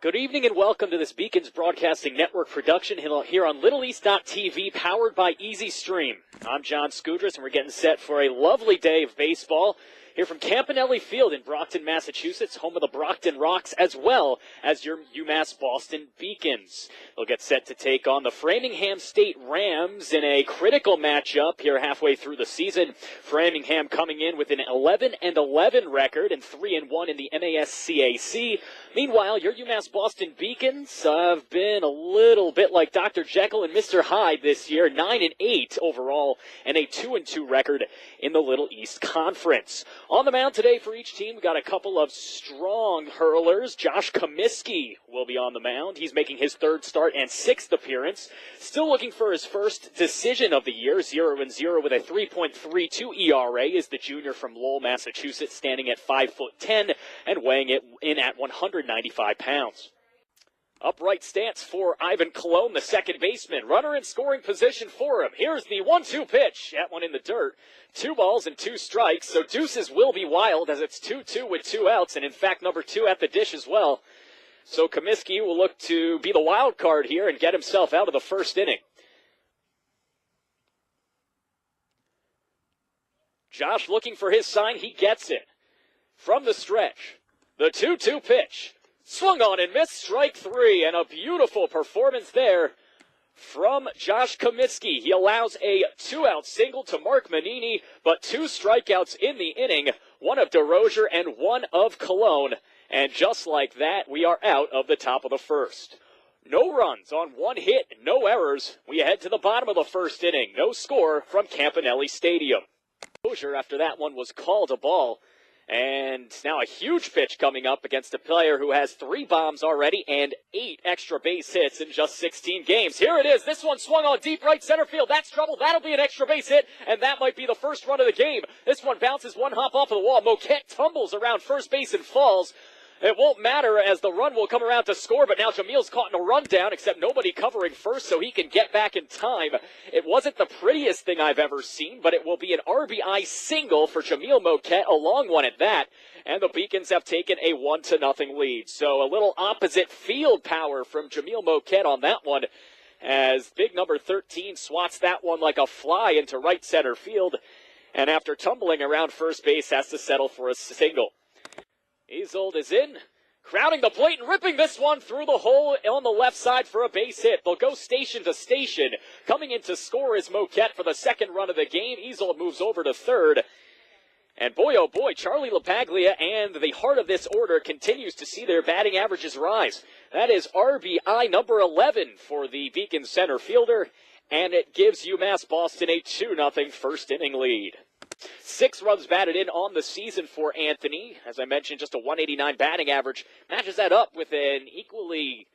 Good evening and welcome to this Beacons Broadcasting Network production here on LittleEast.tv, powered by Easy Stream. I'm John Skudris, and we're getting set for a lovely day of baseball here from Campanelli Field in Brockton, Massachusetts, home of the Brockton Rocks, as well as your UMass Boston Beacons. They'll get set to take on the Framingham State Rams in a critical matchup here halfway through the season. Framingham coming in with an 11-11 record and 3-1 in the MASCAC. Meanwhile, your UMass Boston Beacons have been a little bit like Dr. Jekyll and Mr. Hyde this year, 9-8 overall and a 2-2 record in the Little East Conference. On the mound today for each team, we've got a couple of strong hurlers. Josh Comiskey will be on the mound. He's making his third start and sixth appearance. Still looking for his first decision of the year, 0-0 with a 3.32 ERA is the junior from Lowell, Massachusetts, standing at 5'10" and weighing it in at 195 pounds. Upright stance for Ivan Colon, the second baseman. Runner in scoring position for him. Here's the 1-2 pitch. That one in the dirt. 2 balls and 2 strikes. So deuces will be wild as it's 2-2 with 2 outs. And in fact, number 2 at the dish as well. So Comiskey will look to be the wild card here and get himself out of the first inning. Josh looking for his sign. He gets it. From the stretch. The 2-2 pitch. Swung on and missed, strike 3, and a beautiful performance there from Josh Comiskey. He allows a 2-out single to Mark Manini, but 2 strikeouts in the inning, one of DeRozier and one of Cologne. And just like that, we are out of the top of the first. No runs on 1 hit, no errors. We head to the bottom of the first inning. No score from Campanelli Stadium. DeRozier, after that one, was called a ball. And now a huge pitch coming up against a player who has 3 bombs already and 8 extra base hits in just 16 games. Here it is. This one swung on deep right center field. That's trouble. That'll be an extra base hit, and that might be the first run of the game. This one bounces 1 hop off of the wall. Moquette tumbles around first base and falls. It won't matter as the run will come around to score, but now Jamil's caught in a rundown, except nobody covering first so he can get back in time. It wasn't the prettiest thing I've ever seen, but it will be an RBI single for Jamil Moquette, a long one at that, and the Beacons have taken a 1-0 lead. So a little opposite field power from Jamil Moquette on that one, as big number 13 swats that one like a fly into right center field, and after tumbling around first base has to settle for a single. Isolde is in, crowding the plate and ripping this one through the hole on the left side for a base hit. They'll go station to station. Coming in to score is Moquette for the second run of the game. Isolde moves over to third. And boy, oh boy, Charlie LaPaglia and the heart of this order continues to see their batting averages rise. That is RBI number 11 for the Beacon center fielder, and it gives UMass Boston a 2-0 first inning lead. 6 runs batted in on the season for Anthony. As I mentioned, just a 189 batting average. Matches that up with an equally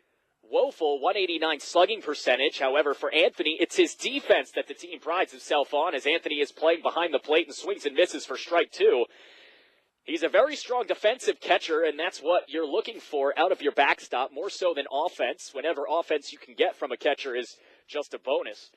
woeful 189 slugging percentage. However, for Anthony, it's his defense that the team prides itself on, as Anthony is playing behind the plate and swings and misses for strike 2. He's a very strong defensive catcher, and that's what you're looking for out of your backstop, more so than offense. Whenever offense you can get from a catcher is just a bonus.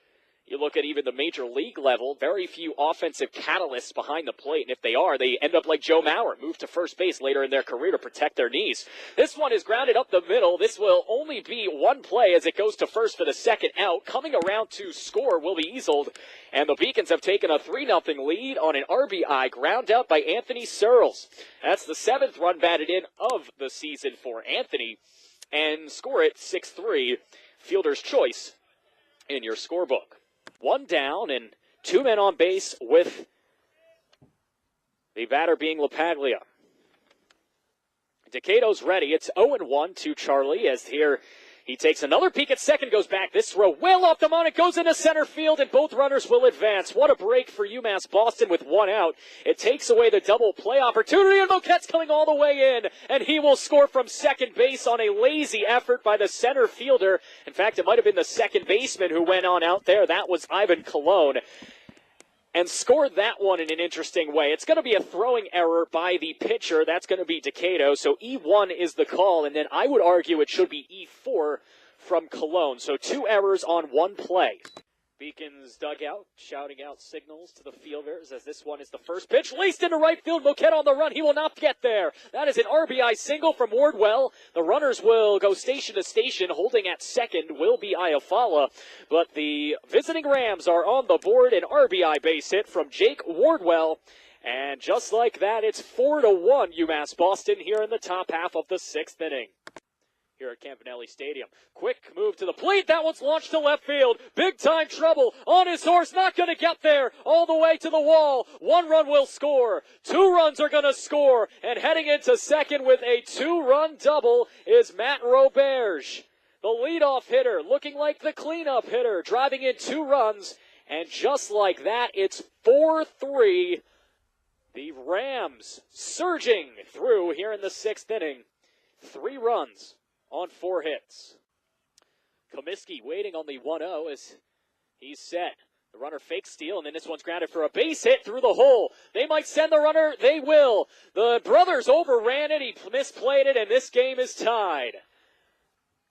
You look at even the major league level, very few offensive catalysts behind the plate. And if they are, they end up like Joe Mauer, move to first base later in their career to protect their knees. This one is grounded up the middle. This will only be one play as it goes to first for the second out. Coming around to score will be Isolde. And the Beacons have taken a 3-0 lead on an RBI ground out by Anthony Searles. That's the 7th run batted in of the season for Anthony. And score it 6-3. Fielder's choice in your scorebook. 1 down and 2 men on base with the batter being LaPaglia. Decado's ready. It's 0-1 to Charlie as here he takes another peek at second, goes back. This throw well off the mound. It goes into center field, and both runners will advance. What a break for UMass Boston with 1 out. It takes away the double play opportunity, and Moquette's coming all the way in, and he will score from second base on a lazy effort by the center fielder. In fact, it might have been the second baseman who went on out there. That was Ivan Colon. And scored that one in an interesting way. It's going to be a throwing error by the pitcher. That's going to be Decado. So E1 is the call, and then I would argue it should be E4 from Cologne. So 2 errors on 1 play. Beacon's dugout shouting out signals to the fielders as this one is the first pitch. Laced into right field. Moquette on the run. He will not get there. That is an RBI single from Wardwell. The runners will go station to station. Holding at second will be Iafala. But the visiting Rams are on the board. An RBI base hit from Jake Wardwell. And just like that, it's 4-1 UMass Boston here in the top half of the sixth inning. Here at Campanelli Stadium. Quick move to the plate. That one's launched to left field. Big time trouble on his horse. Not going to get there. All the way to the wall. 1 run will score. 2 runs are going to score. And heading into second with a 2-run double is Matt Roberge. The leadoff hitter looking like the cleanup hitter. Driving in 2 runs. And just like that, it's 4-3. The Rams surging through here in the sixth inning. 3 runs on 4 hits. Comiskey waiting on the 1-0 as he's set. The runner fakes steal, and then this one's grounded for a base hit through the hole. They might send the runner. They will. The brothers overran it. He misplayed it, and this game is tied.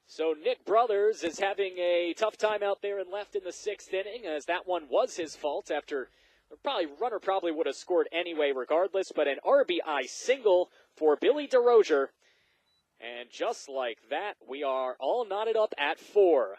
So Nick Brothers is having a tough time out there and left in the sixth inning, as that one was his fault after the runner probably would have scored anyway regardless, but an RBI single for Billy DeRozier. And just like that, we are all knotted up at 4.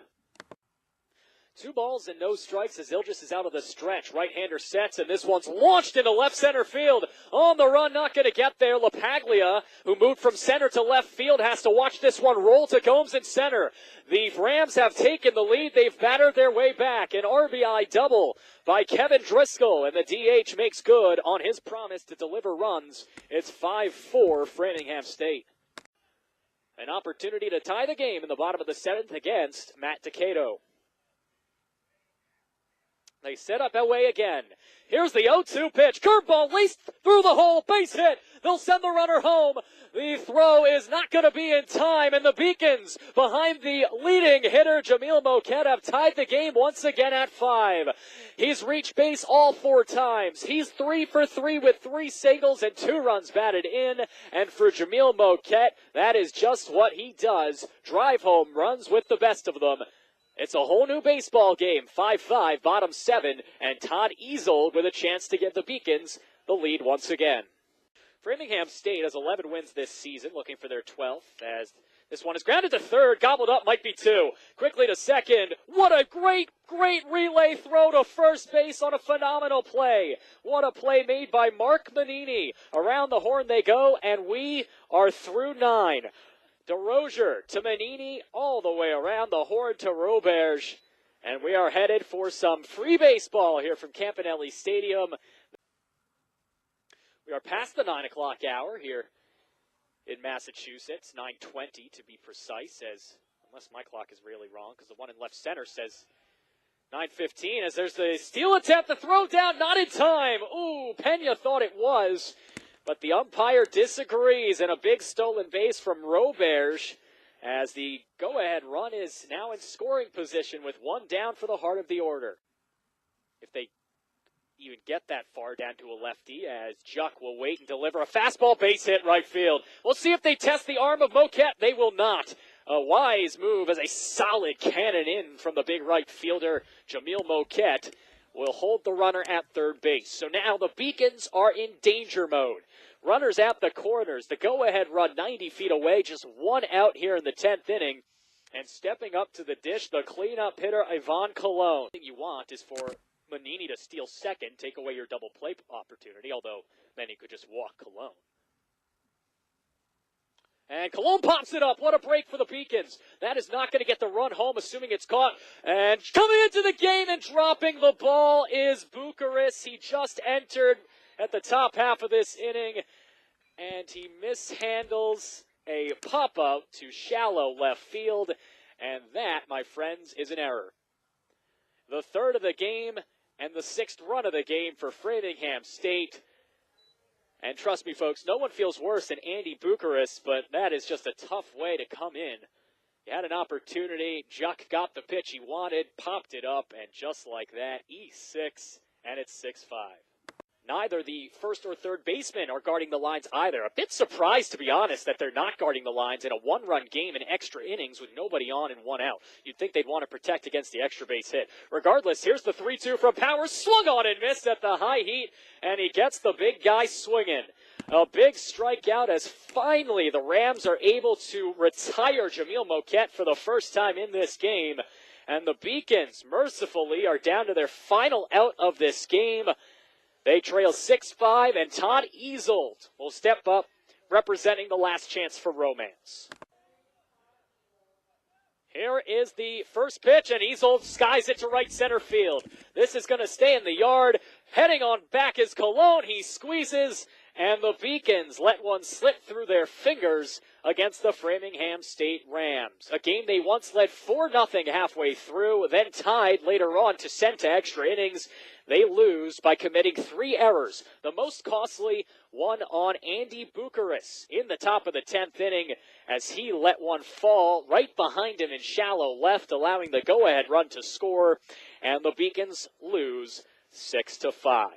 2 balls and no strikes as Ilgis is out of the stretch. Right-hander sets, and this one's launched into left center field. On the run, not going to get there. LaPaglia, who moved from center to left field, has to watch this one roll to Gomes in center. The Rams have taken the lead. They've battered their way back. An RBI double by Kevin Driscoll, and the DH makes good on his promise to deliver runs. It's 5-4 Framingham State. An opportunity to tie the game in the bottom of the 7th against Matt Decato. They set up Elway again. Here's the 0-2 pitch. Curveball laced through the hole. Base hit. They'll send the runner home. The throw is not going to be in time, and the Beacons, behind the leading hitter, Jamil Moquette, have tied the game once again at 5. He's reached base all 4 times. He's 3 for 3 with 3 singles and 2 runs batted in. And for Jamil Moquette, that is just what he does. Drive home runs with the best of them. It's a whole new baseball game, 5-5, bottom 7, and Todd Easold with a chance to give the Beacons the lead once again. Framingham State has 11 wins this season, looking for their 12th, as this one is grounded to third, gobbled up, might be 2. Quickly to second. What a great relay throw to first base on a phenomenal play. What a play made by Mark Manini. Around the horn they go, and we are through 9. DeRozier to Manini, all the way around the horn to Roberge. And we are headed for some free baseball here from Campanelli Stadium. We are past the 9 o'clock hour here in Massachusetts, 9:20 to be precise, unless my clock is really wrong, because the one in left center says 9:15, as there's the steal attempt, the throw down, not in time. Ooh, Pena thought it was. But the umpire disagrees, and a big stolen base from Roberge as the go-ahead run is now in scoring position with 1 down for the heart of the order. If they even get that far down to a lefty, as Juck will wait and deliver a fastball base hit right field. We'll see if they test the arm of Moquette. They will not. A wise move as a solid cannon in from the big right fielder, Jamil Moquette, will hold the runner at third base. So now the Beacons are in danger mode. Runners at the corners. The go-ahead run 90 feet away. Just 1 out here in the 10th inning. And stepping up to the dish, the cleanup hitter, Ivan Colon. The thing you want is for Manini to steal second, take away your double play opportunity, although then he could just walk Colon. And Colon pops it up. What a break for the Beacons. That is not going to get the run home, assuming it's caught. And coming into the game and dropping the ball is Bucharest. He just entered at the top half of this inning, and he mishandles a pop-out to shallow left field. And that, my friends, is an error. The 3rd of the game and the 6th run of the game for Framingham State. And trust me, folks, no one feels worse than Andy Bucharest, but that is just a tough way to come in. You had an opportunity. Juck got the pitch he wanted, popped it up, and just like that, E6, and it's 6-5. Neither the first or third baseman are guarding the lines either. A bit surprised, to be honest, that they're not guarding the lines in a one-run game in extra innings with nobody on and one out. You'd think they'd want to protect against the extra base hit. Regardless, here's the 3-2 from Powers. Swung on and missed at the high heat, and he gets the big guy swinging. A big strikeout as finally the Rams are able to retire Jamil Moquette for the first time in this game. And the Beacons, mercifully, are down to their final out of this game. They trail 6-5, and Todd Easold will step up, representing the last chance for Romance. Here is the first pitch, and Easold skies it to right center field. This is going to stay in the yard. Heading on back is Colon. He squeezes, and the Beacons let one slip through their fingers against the Framingham State Rams. A game they once led 4-0 halfway through, then tied later on to send to extra innings. They lose by committing 3 errors, the most costly one on Andy Bucharest in the top of the 10th inning as he let one fall right behind him in shallow left, allowing the go-ahead run to score, and the Beacons lose 6-5.